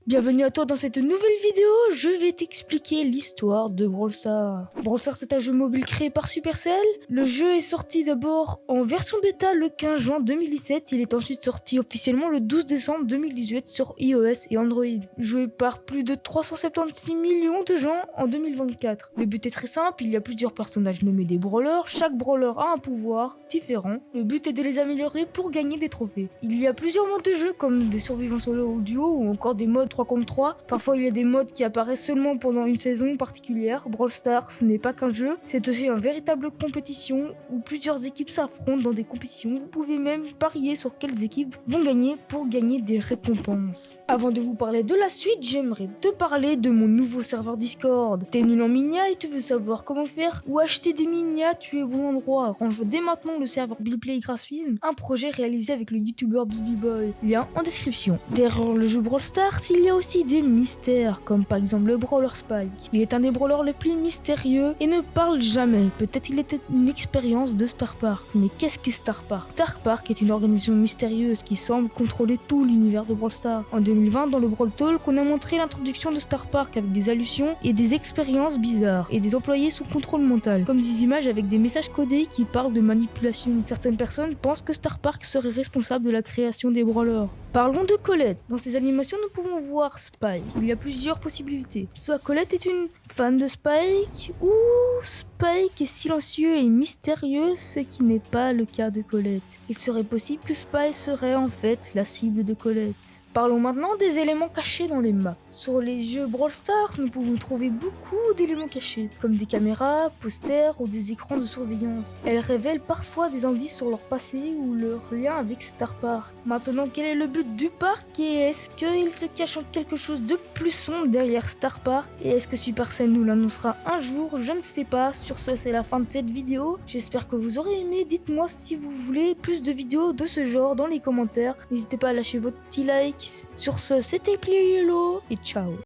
Bienvenue à toi dans cette nouvelle vidéo, je vais t'expliquer l'histoire de Brawl Stars. Brawl Stars est un jeu mobile créé par Supercell. Le jeu est sorti d'abord en version bêta le 15 juin 2017, il est ensuite sorti officiellement le 12 décembre 2018 sur iOS et Android. Joué par plus de 376 millions de gens en 2024. Le but est très simple, il y a plusieurs personnages nommés des brawlers, chaque brawler a un pouvoir différent. Le but est de les améliorer pour gagner des trophées. Il y a plusieurs modes de jeu comme des survivants solo ou duo ou encore des modes 3 contre 3. Parfois il y a des modes qui apparaissent seulement pendant une saison particulière. Brawl Stars, ce n'est pas qu'un jeu, c'est aussi une véritable compétition où plusieurs équipes s'affrontent dans des compétitions. Vous pouvez même parier sur quelles équipes vont gagner pour gagner des récompenses. Avant de vous parler de la suite, j'aimerais te parler de mon nouveau serveur Discord. T'es nul en minia et tu veux savoir comment faire ou acheter des minias, tu es au bon endroit. Range dès maintenant le serveur Billplay Graphisme, un projet réalisé avec le youtubeur BBBoy. Lien en description. Derrière le jeu Brawl Stars, il y a aussi des mystères, comme par exemple le Brawler Spike. Il est un des brawlers les plus mystérieux et ne parle jamais. Peut-être il était une expérience de Star Park. Mais qu'est-ce que Star Park? Star Park est une organisation mystérieuse qui semble contrôler tout l'univers de Brawl Stars. En 2020, dans le Brawl Talk, on a montré l'introduction de Star Park avec des allusions et des expériences bizarres et des employés sous contrôle mental, comme des images avec des messages codés qui parlent de manipulation. Certaines personnes pensent que Star Park serait responsable de la création des brawlers. Parlons de Colette. Dans ces animations, nous pouvons voir Spike. Il y a plusieurs possibilités. Soit Colette est une fan de Spike, ou Spike est silencieux et mystérieux, ce qui n'est pas le cas de Colette. Il serait possible que Spike serait en fait la cible de Colette. Parlons maintenant des éléments cachés dans les maps. Sur les jeux Brawl Stars, nous pouvons trouver beaucoup d'éléments cachés, comme des caméras, posters ou des écrans de surveillance. Elles révèlent parfois des indices sur leur passé ou leur lien avec Star Park. Maintenant, quel est le but du parc et est-ce qu'il se cache quelque chose de plus sombre derrière Star Park? Et est-ce que Supercell nous l'annoncera un jour? Je ne sais pas. Sur ce, c'est la fin de cette vidéo. J'espère que vous aurez aimé. Dites-moi si vous voulez plus de vidéos de ce genre dans les commentaires. N'hésitez pas à lâcher votre petit like. Sur ce, c'était Plielo et ciao.